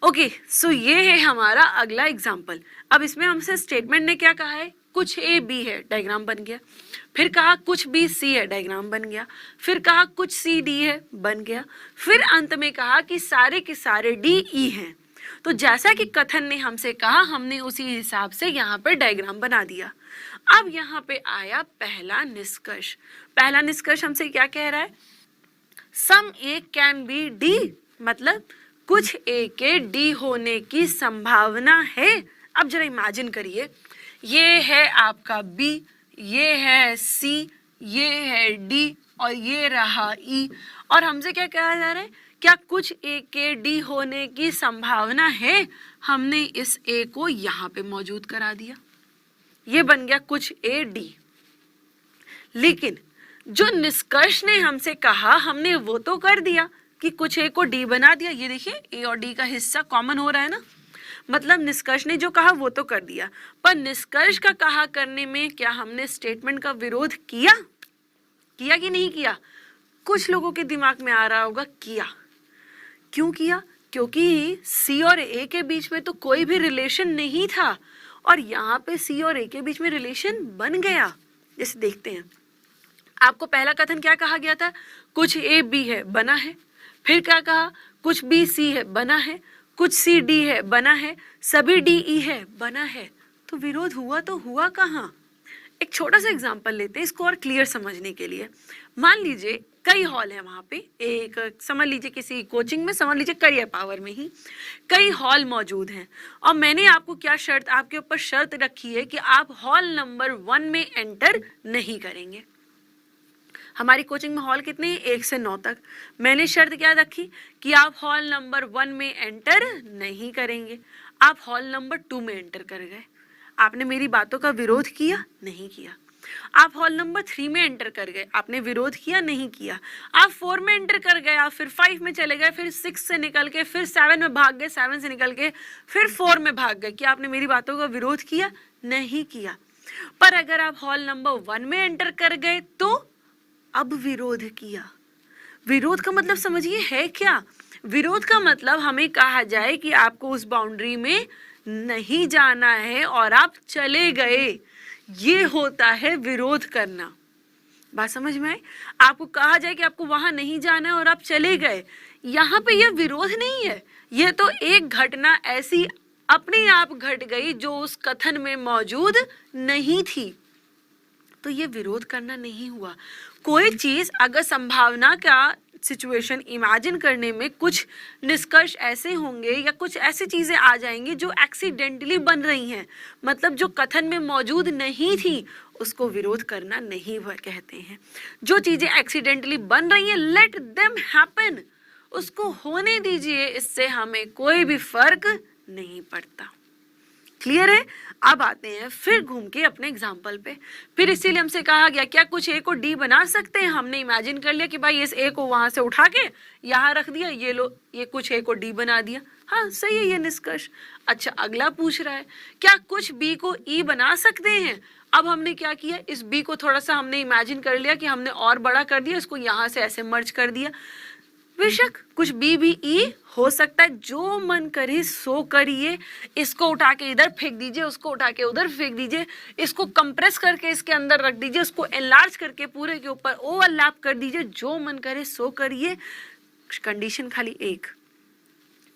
Okay, सो ये है हमारा अगला एग्जाम्पल। अब इसमें हमसे स्टेटमेंट ने क्या कहा है, कुछ ए बी है, डायग्राम बन गया। फिर कहा कुछ बी सी है, डायग्राम बन गया। फिर कहा कुछ सी डी है, बन गया। फिर अंत में कहा कि सारे के सारे डी ई हैं। तो जैसा कि कथन ने हमसे कहा, हमने उसी हिसाब से यहाँ पर डायग्राम बना दिया। अब यहाँ पे आया पहला निष्कर्ष। पहला निष्कर्ष हमसे क्या कह रहा है, सम ए कैन बी डी, मतलब कुछ ए के डी होने की संभावना है। अब जरा इमेजिन करिए, ये है आपका बी, ये है सी, ये है डी और ये रहा ई, और हमसे क्या कहा जा रहा है, क्या कुछ ए के डी होने की संभावना है। हमने इस ए को यहाँ पे मौजूद करा दिया, ये बन गया कुछ ए डी। लेकिन जो निष्कर्ष ने हमसे कहा, हमने वो तो कर दिया कि कुछ ए को डी बना दिया। ये देखिए ए और डी का हिस्सा कॉमन हो रहा है ना, मतलब निष्कर्ष ने जो कहा वो तो कर दिया। पर निष्कर्ष का कहा करने में क्या हमने स्टेटमेंट का विरोध किया कि नहीं किया? कुछ लोगों के दिमाग में आ रहा होगा किया। क्यों किया? क्योंकि सी और ए के बीच में तो कोई भी रिलेशन नहीं था, और यहाँ पे सी और ए के बीच में रिलेशन बन गया। जैसे देखते हैं, आपको पहला कथन क्या कहा गया था, कुछ ए बी है, बना है। फिर क्या कहा, कुछ बी सी है, बना है। कुछ सी डी है, बना है। सभी डी ई है, बना है। तो विरोध हुआ तो हुआ कहाँ? एक छोटा सा एग्जांपल लेते हैं इसको और क्लियर समझने के लिए। मान लीजिए कई हॉल है वहां पे, एक समझ लीजिए किसी कोचिंग में, समझ लीजिए करियर पावर में ही कई हॉल मौजूद हैं, और मैंने आपको क्या शर्त, आपके ऊपर शर्त रखी है कि आप हॉल नंबर 1 में एंटर नहीं करेंगे। हमारी कोचिंग में हॉल कितने हैं? 1 से 9 तक। मैंने शर्त क्या रखी कि आप हॉल नंबर 1 में एंटर नहीं करेंगे। आप हॉल नंबर 2 में एंटर कर गए, आपने मेरी बातों का विरोध किया? नहीं किया। आप हॉल नंबर 3 में एंटर कर गए, आपने विरोध किया? नहीं किया। आप 4 में एंटर कर गए, आप फिर 5 में चले गए, फिर 6 से निकल के फिर 7 में भाग गए, 7 से निकल के फिर 4 में भाग गए। क्या आपने मेरी बातों का विरोध किया? नहीं किया। पर अगर आप हॉल नंबर 1 में एंटर कर गए तो अब विरोध किया। विरोध का मतलब समझिए है क्या? विरोध का मतलब हमें कहा जाए कि आपको उस बाउंड्री में नहीं जाना है और आप चले गए, ये होता है विरोध करना। बात समझ में आई? आपको कहा जाए कि आपको वहां नहीं जाना है और आप चले गए, यहाँ पे यह विरोध नहीं है, यह तो एक घटना ऐसी अपने आप घट गई जो उस कथन में मौजूद नहीं थी। तो ये विरोध करना नहीं हुआ। कोई चीज अगर संभावना का सिचुएशन इमेजिन करने में कुछ निष्कर्ष ऐसे होंगे या कुछ ऐसी चीजें आ जाएंगी जो एक्सीडेंटली बन रही हैं, मतलब जो कथन में मौजूद नहीं थी, उसको विरोध करना नहीं कहते हैं। जो चीजें एक्सीडेंटली बन रही हैं, लेट देम हैपन, उसको होने दीजिए, इससे हमें कोई भी फर्क नहीं पड़ता। क्लियर है? अब आते हैं फिर घूम के अपने एग्जाम्पल पे। फिर इसीलिए हमसे कहा गया क्या कुछ ए को डी बना सकते हैं? हमने इमेजिन कर लिया कि भाई इस ए को वहां से उठा के यहाँ रख दिया, ये लो ये कुछ ए को डी बना दिया। हाँ सही है ये निष्कर्ष। अच्छा अगला पूछ रहा है क्या कुछ बी को ई बना सकते हैं? अब हमने क्या किया, इस बी को थोड़ा सा हमने इमेजिन कर लिया कि हमने और बड़ा कर दिया, इसको यहाँ से ऐसे मर्ज कर दिया। बेशक कुछ बी भी ई हो सकता है, जो मन करे सो करिए। इसको उठा के इधर फेंक दीजिए, उसको उठा के उधर फेंक दीजिए, इसको कंप्रेस करके इसके अंदर रख दीजिए, उसको एनलार्ज करके पूरे के ऊपर ओवरलैप कर दीजिए, जो मन करे सो करिए। कंडीशन खाली एक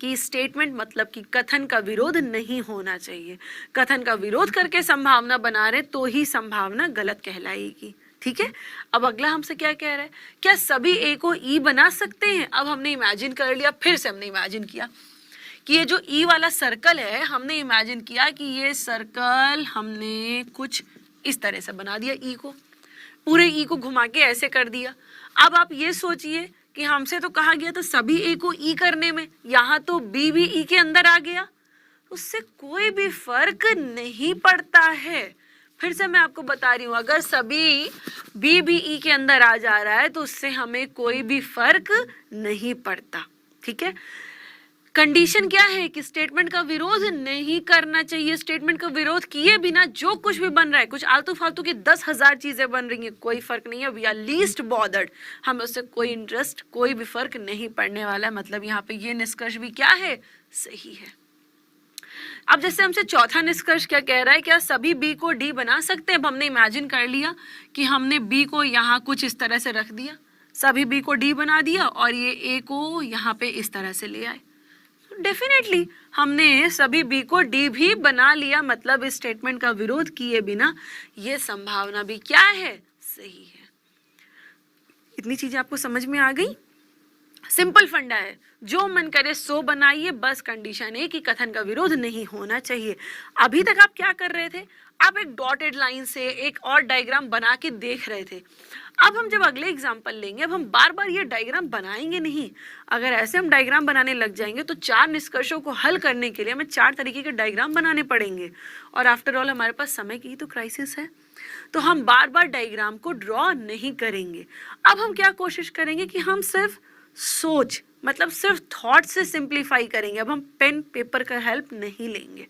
कि स्टेटमेंट मतलब कि कथन का विरोध नहीं होना चाहिए। कथन का विरोध करके संभावना बना रहे तो ही संभावना गलत कहलाएगी। ठीक है? अब अगला हमसे क्या कह रहा है, क्या सभी ए को ई बना सकते हैं? अब हमने इमेजिन कर लिया, फिर से हमने इमेजिन किया कि ये जो ई वाला सर्कल है, हमने इमेजिन किया कि ये सर्कल हमने कुछ इस तरह से बना दिया, ई को पूरे ई को घुमा के ऐसे कर दिया। अब आप ये सोचिए कि हमसे तो कहा गया था सभी ए को ई करने में, यहाँ तो बी भी ई के अंदर आ गया, उससे कोई भी फर्क नहीं पड़ता है। फिर से मैं आपको बता रही हूँ, अगर सभी बी भी ई के अंदर आ जा रहा है तो उससे हमें कोई भी फर्क नहीं पड़ता। ठीक है? कंडीशन क्या है कि स्टेटमेंट का विरोध नहीं करना चाहिए। स्टेटमेंट का विरोध किए बिना जो कुछ भी बन रहा है, कुछ आलतू फालतू की 10,000 चीजें बन रही हैं, कोई फर्क नहीं है। वी आर लीस्ट बॉदर्ड, हमें उससे कोई इंटरेस्ट, कोई भी फर्क नहीं पड़ने वाला है। मतलब यहाँ पे ये निष्कर्ष भी क्या है, सही है। अब जैसे हमसे चौथा निष्कर्ष क्या कह रहा है, क्या सभी बी को डी बना सकते हैं। अब हमने इमेजिन कर लिया कि हमने बी को यहाँ कुछ इस तरह से रख दिया, सभी बी को डी बना दिया और ये ए को यहाँ पे इस तरह से ले आए। डेफिनेटली हमने सभी बी को डी भी बना लिया, मतलब इस स्टेटमेंट का विरोध किए बिना ये संभावना भी क्या है, सही है। इतनी चीजें आपको समझ में आ गई। सिंपल फंडा है, जो मन करे सो बनाइए, बस कंडीशन है कि कथन का विरोध नहीं होना चाहिए। अभी तक आप क्या कर रहे थे, आप एक डॉटेड लाइन से एक और डायग्राम बना के देख रहे थे। अब हम जब अगले एग्जाम्पल लेंगे, अब हम बार बार ये डायग्राम बनाएंगे नहीं। अगर ऐसे हम डायग्राम बनाने लग जाएंगे तो 4 निष्कर्षों को हल करने के लिए हमें 4 तरीके के डायग्राम बनाने पड़ेंगे, और आफ्टर ऑल हमारे पास समय की ही तो क्राइसिस है, तो हम बार बार डायग्राम को ड्रॉ नहीं करेंगे। अब हम क्या कोशिश करेंगे कि हम सिर्फ सोच, मतलब सिर्फ थॉट से सिंप्लीफाई करेंगे। अब हम पेन पेपर का हेल्प नहीं लेंगे,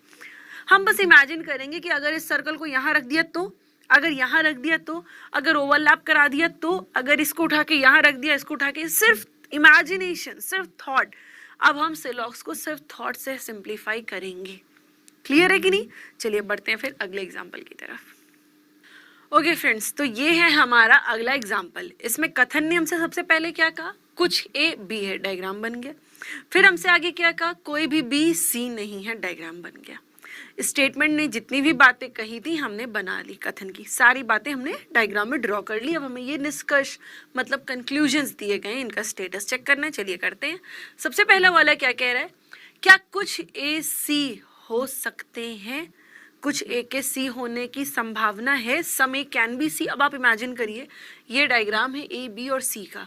हम बस इमेजिन करेंगे कि अगर इस सर्कल को यहाँ रख दिया तो, अगर यहाँ रख दिया तो, अगर ओवरलैप करा दिया तो, अगर इसको उठा के यहाँ रख दिया, इसको उठा के, सिर्फ इमेजिनेशन, सिर्फ थॉट। अब हम सिलॉक्स को सिर्फ थॉट से सिंप्लीफाई करेंगे। क्लियर है कि नहीं? चलिए बढ़ते हैं फिर अगले एग्जाम्पल की तरफ। ओके फ्रेंड्स, तो ये है हमारा अगला एग्जाम्पल। इसमें कथन ने हमसे सबसे पहले क्या कहा, कुछ ए बी है, डायग्राम बन गया। फिर हमसे आगे क्या कहा, कोई भी बी सी नहीं है, डायग्राम बन गया। स्टेटमेंट ने जितनी भी बातें कही थी हमने बना ली, कथन की सारी बातें हमने डायग्राम में ड्रॉ कर ली। अब हमें ये निष्कर्ष मतलब कंक्लूजन्स दिए गए, इनका स्टेटस चेक करना है। चलिए करते हैं। सबसे पहला वाला क्या कह रहा है, क्या कुछ ए सी हो सकते हैं, कुछ ए के सी होने की संभावना है, सम ए कैन बी सी। अब आप इमेजिन करिए, ये डायग्राम है ए बी और सी का।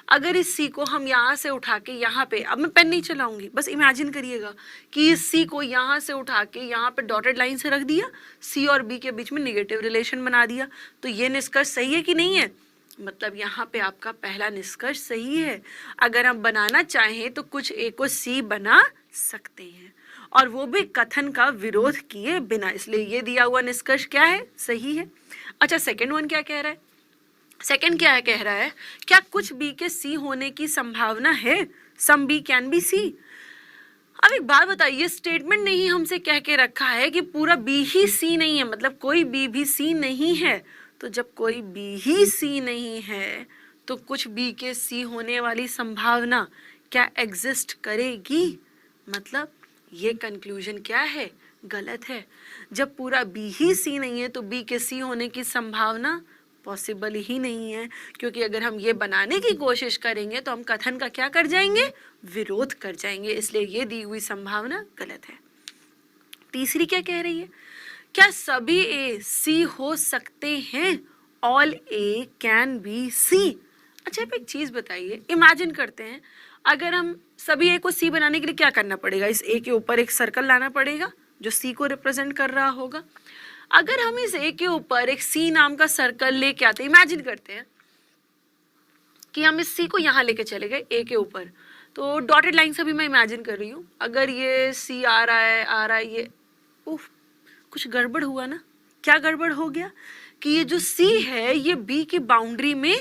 अगर इस सी को हम यहाँ से उठा के यहाँ पे, अब मैं पेन नहीं चलाऊंगी, बस इमेजिन करिएगा कि इस सी को यहाँ से उठा के यहाँ पे डॉटेड लाइन से रख दिया, सी और बी के बीच में निगेटिव रिलेशन बना दिया, तो ये निष्कर्ष सही है कि नहीं है? मतलब यहाँ पे आपका पहला निष्कर्ष सही है। अगर हम बनाना चाहें तो कुछ ए को सी बना सकते हैं, और वो भी कथन का विरोध किए बिना, इसलिए ये दिया हुआ निष्कर्ष क्या है, सही है। अच्छा, सेकंड वन क्या कह रहा है? सेकंड क्या कह रहा है, क्या कुछ बी के सी होने की संभावना है, some B can be C. अब एक बात बताइए, स्टेटमेंट ने ही हमसे कह के रखा है कि पूरा बी ही सी नहीं है, मतलब कोई बी भी सी नहीं है। तो जब कोई बी ही सी नहीं है तो कुछ बी के सी होने वाली संभावना क्या एग्जिस्ट करेगी? मतलब ये कंक्लूजन क्या है, गलत है। जब पूरा बी ही सी नहीं है तो बी के सी होने की संभावना पॉसिबल ही नहीं है, क्योंकि अगर हम ये बनाने की कोशिश करेंगे तो हम कथन का क्या कर जाएंगे, विरोध कर जाएंगे, इसलिए ये दी हुई संभावना गलत है। तीसरी क्या कह रही है, क्या सभी ए सी हो सकते हैं, all A can be C. अच्छा, आप एक चीज बताइए, इमेजिन करते हैं अगर हम सभी ए को सी बनाने के लिए क्या करना पड़ेगा, इस ए के ऊपर एक सर्कल लाना पड़ेगा जो सी को रिप्रेजेंट कर रहा होगा। अगर हम इस ए के ऊपर एक सी नाम का सर्कल लेके आते, इमेजिन करते हैं कि हम इस सी को यहाँ लेके चले गए ए के ऊपर, तो डॉटेड लाइन से भी मैं इमेजिन कर रही हूँ, अगर ये सी आ रहा है ये, उफ, कुछ गड़बड़ हुआ ना। क्या गड़बड़ हो गया कि ये जो सी है ये बी की बाउंड्री में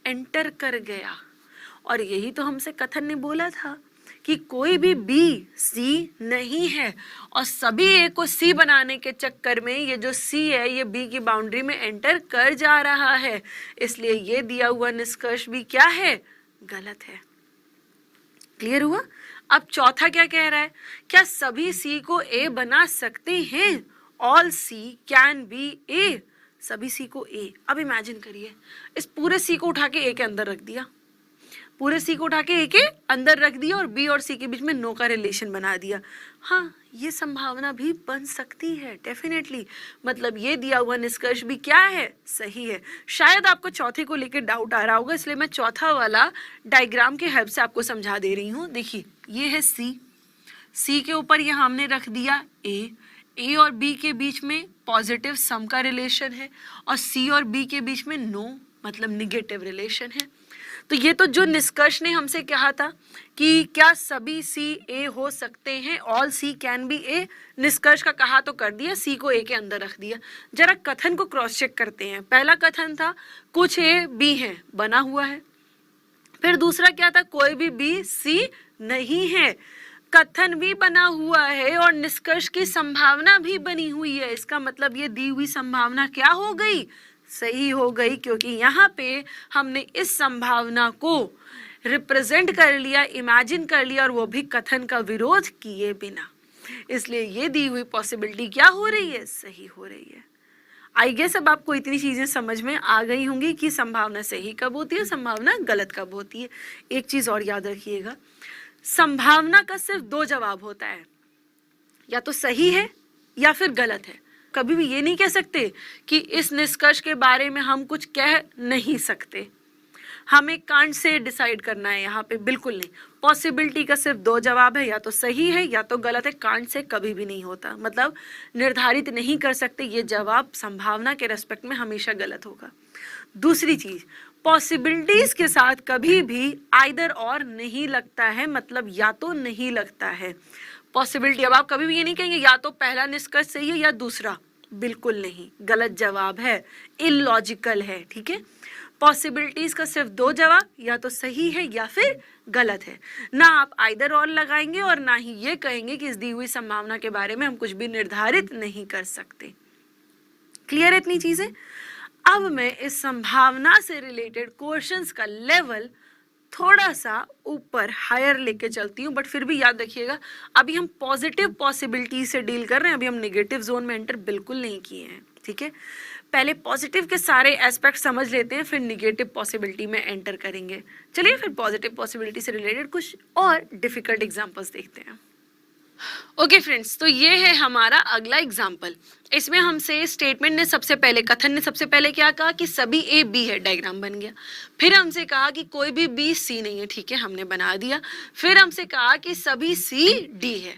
एंटर कर गया, और यही तो हमसे कथन ने बोला था कि कोई भी बी सी नहीं है, और सभी ए को सी बनाने के चक्कर में ये जो सी है ये बी की बाउंड्री में एंटर कर जा रहा है, इसलिए ये दिया हुआ निष्कर्ष भी क्या है, गलत है। क्लियर हुआ? अब चौथा क्या कह रहा है, क्या सभी सी को ए बना सकते हैं, ऑल सी कैन बी ए। सभी सी को ए, अब इमेजिन करिए इस पूरे सी को उठा के ए के अंदर रख दिया, पूरे सी को उठा के ए के अंदर रख दिया और बी और सी के बीच में नो का रिलेशन बना दिया। हाँ, ये संभावना भी बन सकती है डेफिनेटली, मतलब ये दिया हुआ निष्कर्ष भी क्या है, सही है। शायद आपको चौथे को लेकर डाउट आ रहा होगा, इसलिए मैं चौथा वाला डायग्राम के हेल्प से आपको समझा दे रही हूँ। देखिए, ये है सी के ऊपर यहाँ हमने रख दिया ए और बी के बीच में पॉजिटिव सम का रिलेशन है, और सी और बी के बीच में नो, मतलब निगेटिव रिलेशन है। तो ये तो जो निष्कर्ष ने हमसे कहा था कि क्या सभी सी ए हो सकते हैं, ऑल सी कैन बी ए, निष्कर्ष का कहा तो कर दिया, सी को ए के अंदर रख दिया। जरा कथन को क्रॉस चेक करते हैं। पहला कथन था कुछ ए बी है, बना हुआ है। फिर दूसरा क्या था, कोई भी बी सी नहीं है। कथन भी बना हुआ है और निष्कर्ष की संभावना भी बनी हुई है। इसका मतलब ये दी हुई संभावना क्या हो गई, सही हो गई, क्योंकि यहाँ पे हमने इस संभावना को रिप्रेजेंट कर लिया, इमेजिन कर लिया, और वो भी कथन का विरोध किए बिना। इसलिए ये दी हुई पॉसिबिलिटी क्या हो रही है, सही हो रही है। आई गेस अब आपको इतनी चीजें समझ में आ गई होंगी कि संभावना सही कब होती है, संभावना गलत कब होती है। एक चीज और याद रखिएगा, संभावना का सिर्फ दो जवाब होता है, या तो सही है या फिर गलत है। कभी भी ये नहीं कह सकते कि इस निष्कर्ष के बारे में हम कुछ कह नहीं सकते, हमें कांट से डिसाइड करना है यहाँ पे, बिल्कुल नहीं। पॉसिबिलिटी का सिर्फ दो जवाब है, या तो सही है या तो गलत है। कांट से कभी भी नहीं होता, मतलब निर्धारित नहीं कर सकते ये जवाब संभावना के रेस्पेक्ट में हमेशा गलत होगा। दूसरी चीज, पॉसिबिलिटीज के साथ कभी भी आइदर और नहीं लगता है, मतलब या तो नहीं लगता है पॉसिबिलिटी। अब आप कभी भी ये नहीं कहेंगे या तो पहला निष्कर्ष सही है या दूसरा, बिल्कुल नहीं, गलत जवाब है, इलॉजिकल है, ठीक है। पॉसिबिलिटीज का सिर्फ दो जवाब, या तो सही है या फिर गलत है। ना आप आइदर और लगाएंगे और ना ही ये कहेंगे कि इस दी हुई संभावना के बारे में हम कुछ भी निर्धारित नहीं कर सकते। क्लियर है इतनी चीजें। अब मैं इस संभावना से रिलेटेड क्वेश्चंस का लेवल थोड़ा सा ऊपर हायर लेके चलती हूँ, बट फिर भी याद रखिएगा अभी हम पॉजिटिव पॉसिबिलिटी से डील कर रहे हैं, अभी हम नेगेटिव जोन में एंटर बिल्कुल नहीं किए हैं, ठीक है। पहले पॉजिटिव के सारे एस्पेक्ट समझ लेते हैं, फिर नेगेटिव पॉसिबिलिटी में एंटर करेंगे। चलिए फिर पॉजिटिव पॉसिबिलिटी से रिलेटेड कुछ और डिफिकल्ट एग्जांपल्स देखते हैं। ओके फ्रेंड्स, तो ये है हमारा अगला एग्जाम्पल। इसमें हमसे स्टेटमेंट ने सबसे पहले, कथन ने सबसे पहले क्या कहा कि सभी ए बी है, डायग्राम बन गया। फिर हमसे कहा कि कोई भी बी सी नहीं है, ठीक है, हमने बना दिया। फिर हमसे कहा कि सभी सी डी है।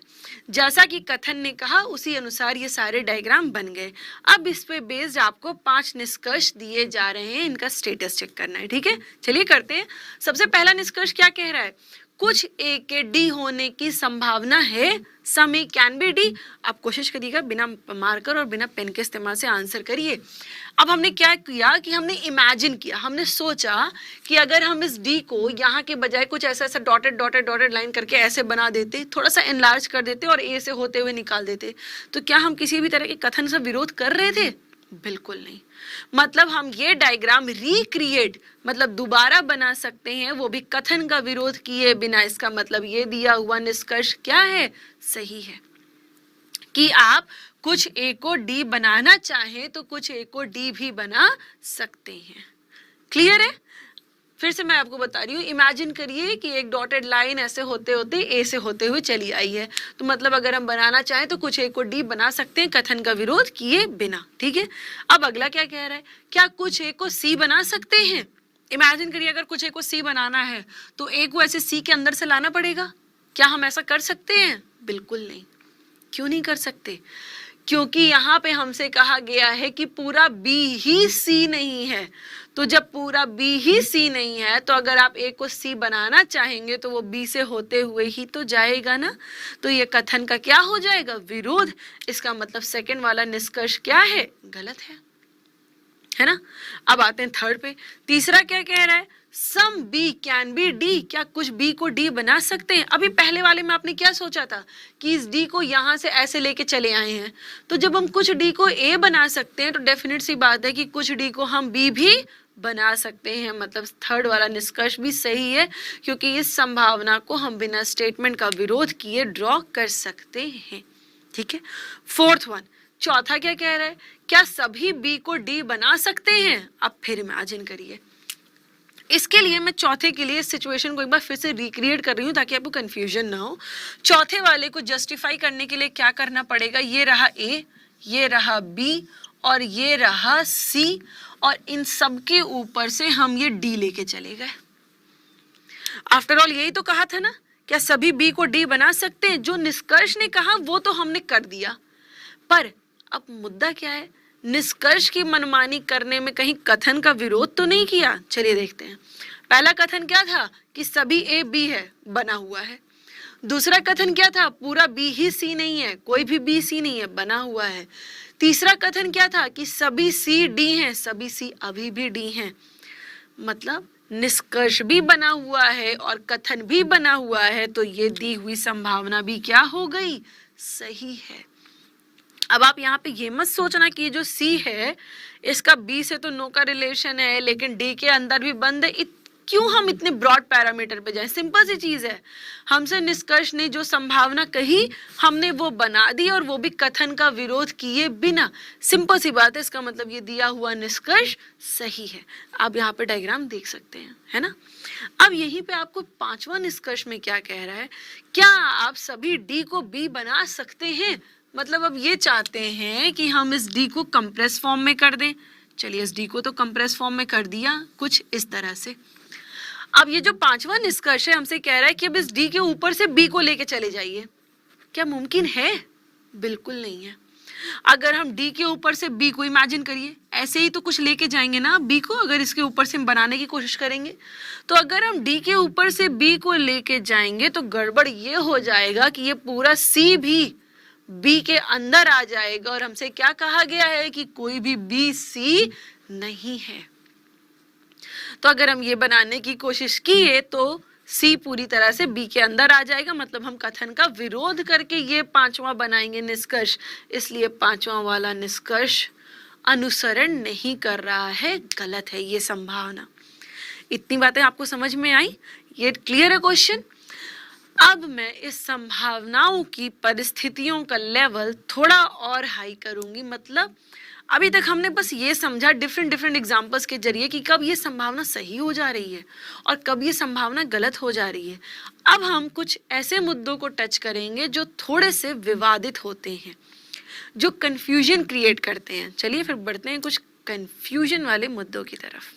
जैसा कि कथन ने कहा उसी अनुसार ये सारे डायग्राम बन गए। अब इस पे बेस्ड आपको 5 निष्कर्ष दिए जा रहे हैं, इनका स्टेटस चेक करना है, ठीक है। चलिए करते हैं। सबसे पहला निष्कर्ष क्या कह रहा है, कुछ ए के डी होने की संभावना है, सम ए कैन बी डी। आप कोशिश करिएगा बिना मार्कर और बिना पेन के इस्तेमाल से आंसर करिए। अब हमने क्या किया कि हमने इमेजिन किया, हमने सोचा कि अगर हम इस डी को यहाँ के बजाय कुछ ऐसा ऐसा डॉटेड डॉटेड डॉटेड लाइन करके ऐसे बना देते, थोड़ा सा एनलार्ज कर देते और ए से होते हुए निकाल देते, तो क्या हम किसी भी तरह के कथन से विरोध कर रहे थे, बिल्कुल नहीं। मतलब हम ये डायग्राम रिक्रिएट, मतलब दोबारा बना सकते हैं, वो भी कथन का विरोध किए बिना। इसका मतलब ये दिया हुआ निष्कर्ष क्या है, सही है कि आप कुछ ए को डी बनाना चाहें तो कुछ ए को डी भी बना सकते हैं। क्लियर है? फिर से मैं आपको बता रही हूँ, इमेजिन करिए कि एक डॉटेड लाइन ऐसे होते होते ए से होते हुए चली आई है, तो मतलब अगर हम बनाना चाहें तो कुछ ए को डी बना सकते हैं कथन का विरोध किए बिना, ठीक है। अब अगला क्या कह रहा है, क्या कुछ ए को सी बना सकते हैं। इमेजिन करिए अगर कुछ ए को सी बनाना है तो ए को ऐसे सी के अंदर से लाना पड़ेगा। क्या हम ऐसा कर सकते हैं, बिल्कुल नहीं। क्यों नहीं कर सकते, क्योंकि यहाँ पे हमसे कहा गया है कि पूरा बी ही सी नहीं है। तो जब पूरा बी ही सी नहीं है तो अगर आप ए को सी बनाना चाहेंगे तो वो बी से होते हुए ही तो जाएगा ना, तो ये कथन का क्या हो जाएगा, विरोध। इसका मतलब सेकंड वाला निष्कर्ष क्या है, गलत है ना। अब आते हैं थर्ड पे। तीसरा क्या कह रहा है, some B can be D, क्या कुछ बी को डी बना सकते हैं। अभी पहले वाले में आपने क्या सोचा था कि इस डी को यहाँ से ऐसे लेके चले आए हैं, तो जब हम कुछ डी को ए बना सकते हैं तो डेफिनेट सी बात है कि कुछ डी को हम बी भी बना सकते हैं। मतलब थर्ड वाला निष्कर्ष भी सही है, क्योंकि इस संभावना को हम बिना स्टेटमेंट का विरोध किए ड्रॉ कर सकते हैं, ठीक है। फोर्थ वन, चौथा क्या कह रहा है, क्या सभी बी को डी बना सकते हैं। अब फिर इमेजिन करिए, इसके लिए मैं चौथे के लिए सिचुएशन को एक बार फिर से रिक्रिएट कर रही हूँ ताकि आपको कंफ्यूजन ना हो। चौथे वाले को जस्टिफाई करने के लिए क्या करना पड़ेगा, ये रहा ए, ये रहा बी और ये रहा सी, और इन सब के ऊपर से हम ये डी लेके चले गए। आफ्टर ऑल यही तो कहा था ना, क्या सभी बी को डी बना सकते हैं। जो निष्कर्ष ने कहा वो तो हमने कर दिया, पर अब मुद्दा क्या है, निष्कर्ष की मनमानी करने में कहीं कथन का विरोध तो नहीं किया? चलिए देखते हैं। पहला कथन क्या था कि सभी ए बी है, बना हुआ है। दूसरा कथन क्या था? पूरा बी ही सी नहीं है, कोई भी बी सी नहीं है, बना हुआ है। तीसरा कथन क्या था कि सभी सी डी हैं, सभी सी अभी भी डी हैं। मतलब निष्कर्ष भी बना हुआ है और कथन भी बना हुआ है, तो ये दी हुई संभावना भी क्या हो गई? सही है। अब आप यहाँ पे ये मत सोचना कि ये जो सी है इसका बी से तो नो का रिलेशन है, लेकिन डी के अंदर भी बंद है। क्यों हम इतने ब्रॉड पैरामीटर पे जाएं? सिंपल सी चीज है, हमसे निष्कर्ष ने जो संभावना कही हमने वो बना दी, और वो भी कथन का विरोध किए बिना। सिंपल सी बात है, इसका मतलब ये दिया हुआ निष्कर्ष सही है। आप यहाँ पे डायग्राम देख सकते हैं, है ना। अब यहीं पे आपको पांचवा निष्कर्ष में क्या कह रहा है? क्या आप सभी डी को बी बना सकते हैं? मतलब अब ये चाहते हैं कि हम इस डी को कंप्रेस फॉर्म में कर दें। चलिए इस डी को तो कंप्रेस फॉर्म में कर दिया, कुछ इस तरह से। अब ये जो पांचवा निष्कर्ष है हमसे कह रहा है कि अब इस डी के ऊपर से बी को लेके चले जाइए। क्या मुमकिन है? बिल्कुल नहीं है। अगर हम डी के ऊपर से बी को, इमेजिन करिए ऐसे ही तो कुछ लेके जाएंगे ना बी को, अगर इसके ऊपर से हम बनाने की कोशिश करेंगे तो अगर हम डी के ऊपर से बी को लेके जाएंगे तो गड़बड़ ये हो जाएगा कि ये पूरा सी भी बी के अंदर आ जाएगा, और हमसे क्या कहा गया है कि कोई भी बी सी नहीं है। तो अगर हम ये बनाने की कोशिश किए तो सी पूरी तरह से बी के अंदर आ जाएगा, मतलब हम कथन का विरोध करके ये पांचवा बनाएंगे निष्कर्ष। इसलिए पांचवा वाला निष्कर्ष अनुसरण नहीं कर रहा है, गलत है ये संभावना। इतनी बातें आपको समझ में आई? ये क्लियर है क्वेश्चन? अब मैं इस संभावनाओं की परिस्थितियों का लेवल थोड़ा और हाई करूंगी। मतलब अभी तक हमने बस ये समझा डिफरेंट एग्जांपल्स के जरिए कि कब ये संभावना सही हो जा रही है और कब ये संभावना गलत हो जा रही है। अब हम कुछ ऐसे मुद्दों को टच करेंगे जो थोड़े से विवादित होते हैं, जो कंफ्यूजन क्रिएट करते हैं। चलिए फिर बढ़ते हैं कुछ कंफ्यूजन वाले मुद्दों की तरफ।